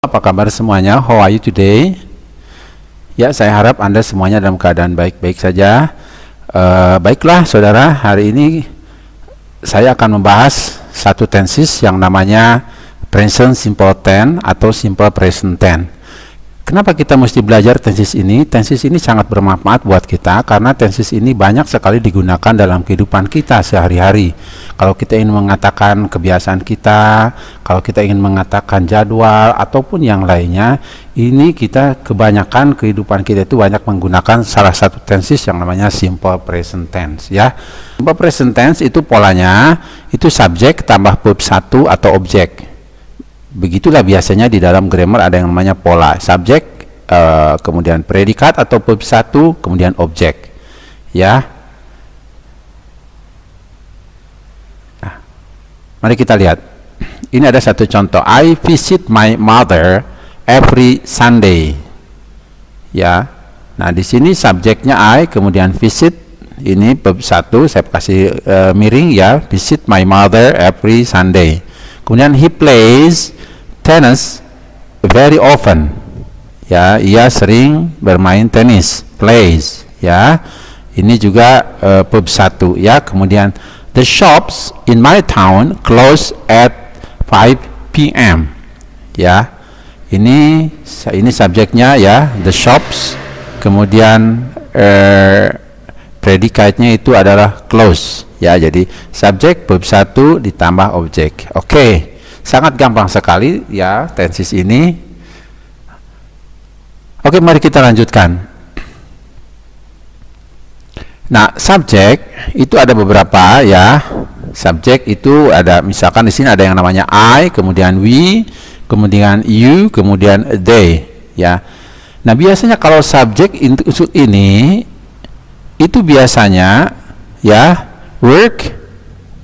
Apa kabar semuanya? How are you today? Ya, saya harap Anda semuanya dalam keadaan baik-baik saja. Baiklah saudara, hari ini saya akan membahas satu tenses yang namanya present simple tense atau simple present tense. Kenapa kita mesti belajar tenses ini? Tenses ini sangat bermanfaat buat kita karena tenses ini banyak sekali digunakan dalam kehidupan kita sehari-hari. Kalau kita ingin mengatakan kebiasaan kita, kalau kita ingin mengatakan jadwal ataupun yang lainnya, ini kita kebanyakan kehidupan kita itu banyak menggunakan salah satu tenses yang namanya simple present tense ya. Simple present tense itu polanya itu subjek tambah verb satu atau objek. Begitulah biasanya di dalam grammar ada yang namanya pola subjek, kemudian predikat atau verb satu, kemudian objek ya. Nah, mari kita lihat. Ini ada satu contoh. I visit my mother every Sunday ya. Nah, di sini subjeknya I, kemudian visit, ini verb satu, saya kasih miring ya, visit my mother every Sunday. Kemudian he plays tennis very often ya, ia sering bermain tenis, plays ya. Ini juga verb satu ya. Kemudian the shops in my town close at 5 p.m. ya. Ini subjeknya ya, the shops, kemudian predikatnya itu adalah close ya. Jadi subjek verb satu ditambah objek. Oke. Sangat gampang sekali ya tenses ini. Oke, mari kita lanjutkan. Nah, subjek itu ada beberapa ya. Subjek itu ada, misalkan di sini ada yang namanya I, kemudian we, kemudian you, kemudian they ya. Nah, biasanya kalau subjek ini itu biasanya ya work,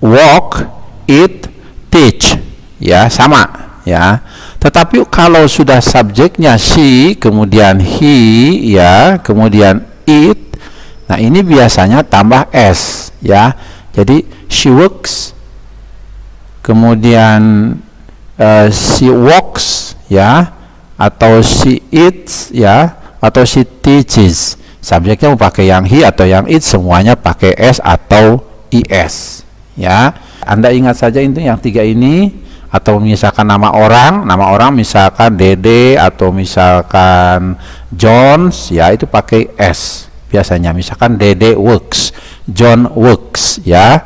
walk, eat, teach ya, sama ya. Tetapi kalau sudah subjeknya she, kemudian he ya, kemudian it, nah ini biasanya tambah s ya. Jadi she works, kemudian she walks ya, atau she eats ya, atau she teaches. Subjeknya mau pakai yang he atau yang it, semuanya pakai s atau is ya. Anda ingat saja itu yang tiga ini. Atau misalkan nama orang misalkan Dede atau misalkan Jones ya, itu pakai s biasanya. Misalkan Dede works, John works ya.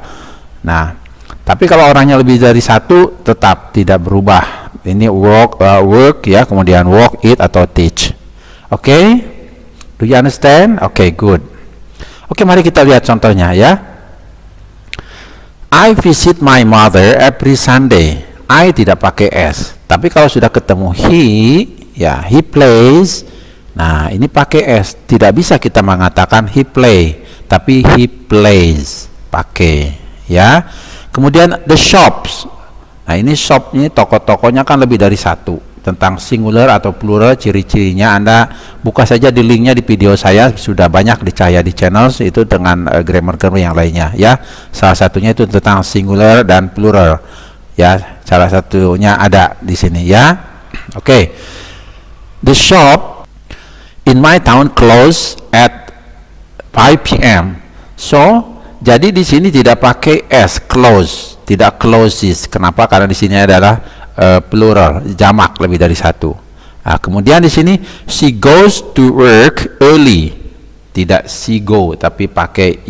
Nah, tapi kalau orangnya lebih dari satu tetap tidak berubah. Ini work ya, kemudian walk, eat atau teach. Oke, do you understand? Oke, good. Oke, mari kita lihat contohnya ya. I visit my mother every Sunday. I tidak pakai s, tapi kalau sudah ketemu he ya, he plays, nah ini pakai s. Tidak bisa kita mengatakan he play, tapi he plays pakai ya. Kemudian the shops, nah ini shop, ini toko-tokonya kan lebih dari satu. Tentang singular atau plural, ciri-cirinya Anda buka saja di linknya di video saya, sudah banyak dicaya di channel itu dengan grammar-grammar yang lainnya ya. Salah satunya itu tentang singular dan plural ya. Salah satunya ada di sini ya. Oke. The shop in my town close at 5 p.m. So, jadi di sini tidak pakai s, close, tidak closes. Kenapa? Karena di sini adalah plural, jamak lebih dari satu. Nah, kemudian di sini she goes to work early. Tidak she go, tapi pakai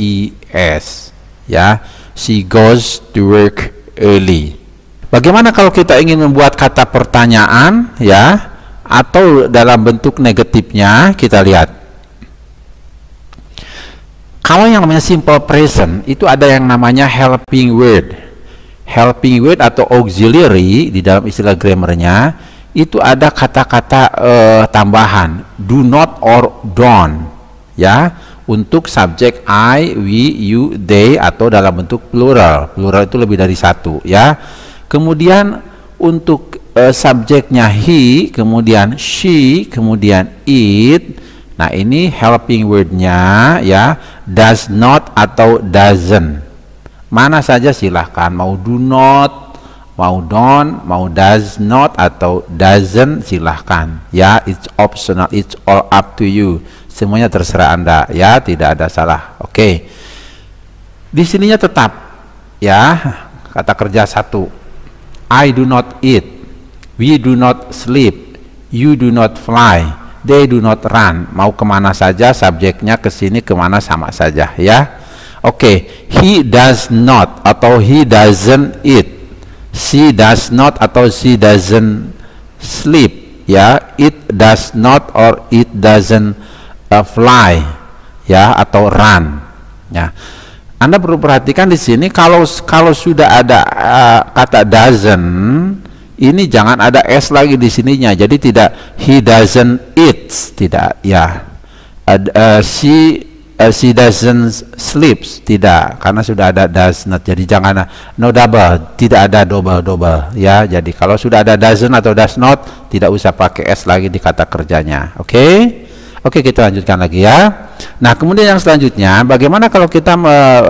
es ya. She goes to work early. Bagaimana kalau kita ingin membuat kata pertanyaan ya, atau dalam bentuk negatifnya? Kita lihat. Kalau yang namanya simple present itu ada yang namanya helping word. Helping word atau auxiliary di dalam istilah grammarnya itu ada kata-kata tambahan, do not or don't ya, untuk subjek I, we, you, they atau dalam bentuk plural. Plural itu lebih dari satu ya. Kemudian untuk subjeknya he, kemudian she, kemudian it. Nah, ini helping wordnya ya, does not atau doesn't. Mana saja silahkan, mau do not, Mau don't, mau does not atau doesn't, silahkan ya. It's optional, it's all up to you. Semuanya terserah Anda ya, tidak ada salah. Oke. Di sininya tetap ya, kata kerja satu. I do not eat, we do not sleep, you do not fly, they do not run. Mau kemana saja, subjeknya ke sini kemana sama saja ya. Oke. He does not atau he doesn't eat, she does not atau she doesn't sleep ya. It does not or it doesn't fly ya, atau run ya. Anda perlu perhatikan di sini kalau sudah ada kata doesn't, ini jangan ada s lagi di sininya. Jadi tidak he doesn't eat, tidak ya. She doesn't sleep, tidak, karena sudah ada does not. Jadi jangan no double, tidak ada double ya. Jadi kalau sudah ada doesn't atau does not, tidak usah pakai s lagi di kata kerjanya. Oke, kita lanjutkan lagi ya. Nah, kemudian yang selanjutnya, bagaimana kalau kita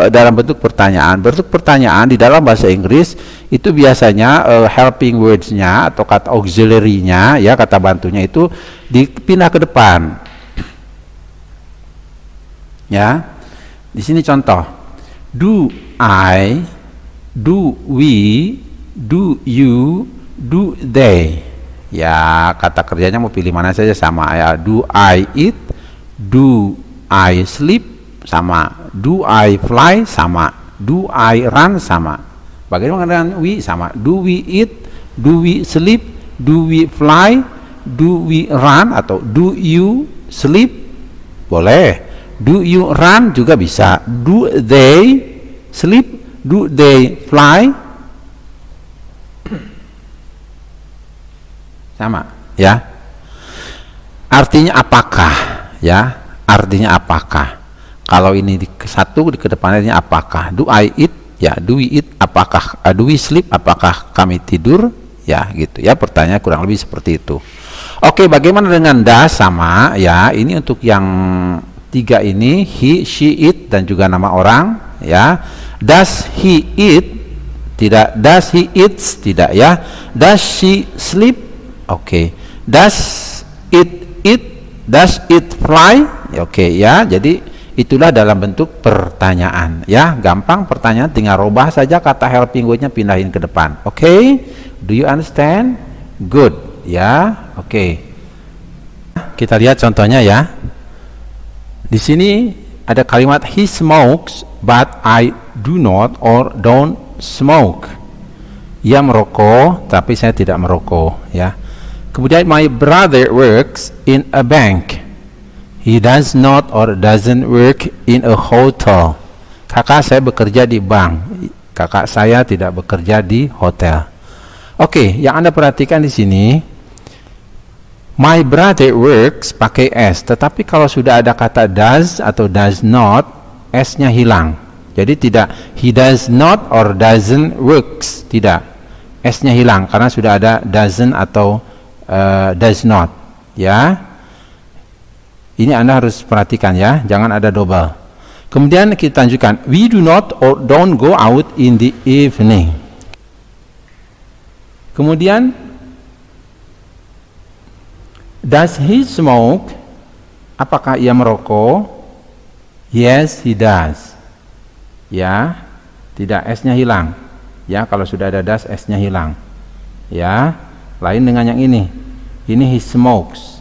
dalam bentuk pertanyaan? Bentuk pertanyaan di dalam bahasa Inggris itu biasanya helping words-nya atau kata auxiliary-nya ya, kata bantunya itu dipindah ke depan. Ya, di sini contoh, do I, do we, do you, do they. Ya, kata kerjanya mau pilih mana saja sama ya. Do I eat, do I sleep sama, do I fly sama, do I run sama. Bagaimana dengan we? Sama. Do we eat, do we sleep, do we fly, do we run, atau do you sleep? Boleh. Do you run juga bisa. Do they sleep? Do they fly? Sama ya. Artinya apakah ya? Artinya apakah? Kalau ini di satu, di kedepannya apakah? Do I eat? Ya, do we eat? Apakah? Do we sleep? Apakah kami tidur? Ya, gitu ya. Pertanyaan kurang lebih seperti itu. Oke, bagaimana dengan does? Sama ya. Ini untuk yang tiga ini, he, she, it, dan juga nama orang ya. Does he eat? Tidak. Does he eats? Tidak ya. Does she sleep? Oke. Does it eat? Does it fly? Oke ya. Jadi itulah dalam bentuk pertanyaan ya. Gampang pertanyaan, tinggal rubah saja kata helping word-nya, pindahin ke depan. Oke. Do you understand? Good ya. Oke. Kita lihat contohnya ya. Di sini ada kalimat he smokes but I do not or don't smoke. Ia merokok tapi saya tidak merokok ya. Kemudian my brother works in a bank. He does not or doesn't work in a hotel. Kakak saya bekerja di bank. Kakak saya tidak bekerja di hotel. Oke, yang Anda perhatikan di sini, my brother works pakai s, tetapi kalau sudah ada kata does atau does not, s-nya hilang. Jadi tidak he does not or doesn't works, tidak. S-nya hilang karena sudah ada doesn't atau does not. Ya. Ini Anda harus perhatikan ya, jangan ada double. Kemudian kita lanjutkan, we do not or don't go out in the evening. Kemudian does he smoke? Apakah ia merokok? Yes, he does. Ya, tidak, s-nya hilang. Ya, kalau sudah ada does, s-nya hilang. Ya, lain dengan yang ini. Ini he smokes.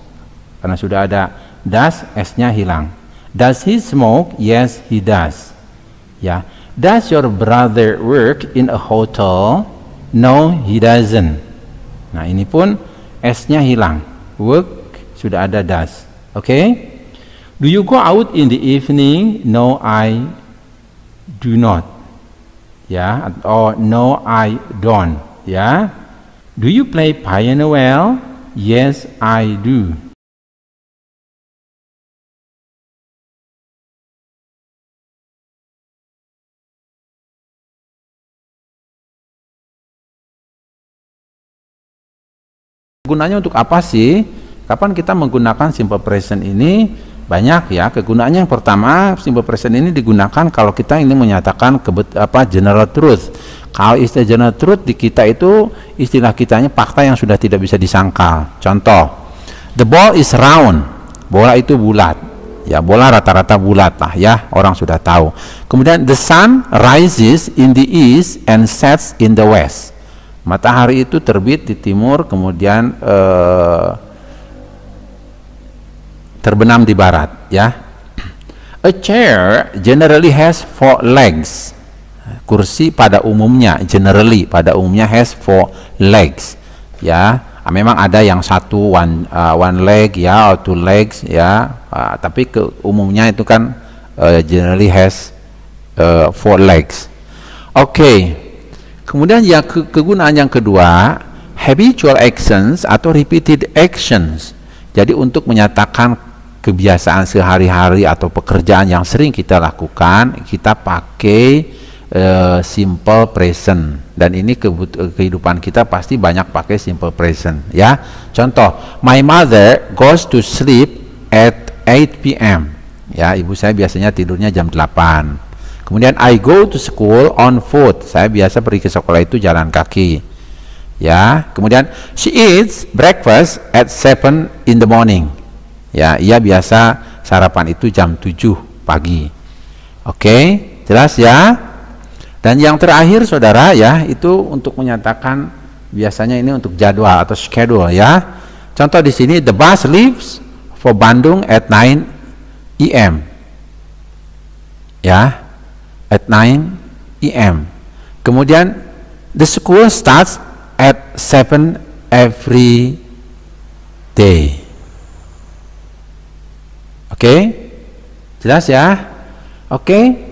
Karena sudah ada does, s-nya hilang. Does he smoke? Yes, he does. Ya, does your brother work in a hotel? No, he doesn't. Nah, ini pun s-nya hilang. Work sudah ada does. Okay? Do you go out in the evening? No, I do not. Ya, or no, I don't. Ya. Do you play piano well? Yes, I do. Gunanya untuk apa sih? Kapan kita menggunakan simple present ini? Banyak ya kegunaannya. Yang pertama, simple present ini digunakan kalau kita ini menyatakan general truth. Kalau istilah general truth di kita itu istilah kitanya fakta yang sudah tidak bisa disangkal. Contoh, the ball is round. Bola itu bulat. Ya, bola rata-rata bulat lah ya, orang sudah tahu. Kemudian the sun rises in the east and sets in the west. Matahari itu terbit di timur, kemudian terbenam di barat ya. A chair generally has 4 legs. Kursi pada umumnya has 4 legs ya. Memang ada yang satu one leg ya, or 2 legs ya, tapi umumnya itu kan generally has 4 legs. Oke. Kemudian yang kegunaan yang kedua, habitual actions atau repeated actions. Jadi untuk menyatakan kebiasaan sehari-hari atau pekerjaan yang sering kita lakukan, kita pakai simple present. Dan ini kehidupan kita pasti banyak pakai simple present ya. Contoh, my mother goes to sleep at 8 p.m. ya, ibu saya biasanya tidurnya jam 8. Kemudian I go to school on foot. Saya biasa pergi ke sekolah itu jalan kaki. Ya, kemudian she eats breakfast at 7 in the morning. Ya, ia biasa sarapan itu jam 7 pagi. Oke, jelas ya? Dan yang terakhir saudara ya, itu untuk menyatakan biasanya ini untuk jadwal atau schedule ya. Contoh di sini, the bus leaves for Bandung at 9 AM. Ya. At 9 AM. Kemudian the school starts at 7 every day. Oke? Jelas ya? Oke?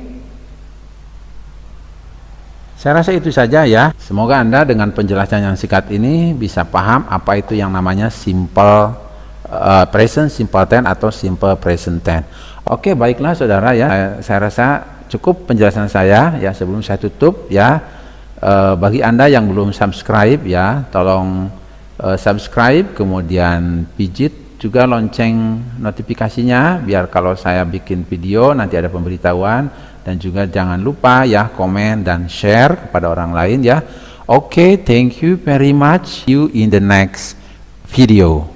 Saya rasa itu saja ya. Semoga Anda dengan penjelasan yang singkat ini bisa paham apa itu yang namanya simple present, simple tense atau simple present tense. Oke, baiklah saudara ya. Saya rasa cukup penjelasan saya ya. Sebelum saya tutup ya, bagi Anda yang belum subscribe ya, tolong subscribe, kemudian pijit juga lonceng notifikasinya biar kalau saya bikin video nanti ada pemberitahuan. Dan juga jangan lupa ya komen dan share kepada orang lain ya. Oke, thank you very much. See you in the next video.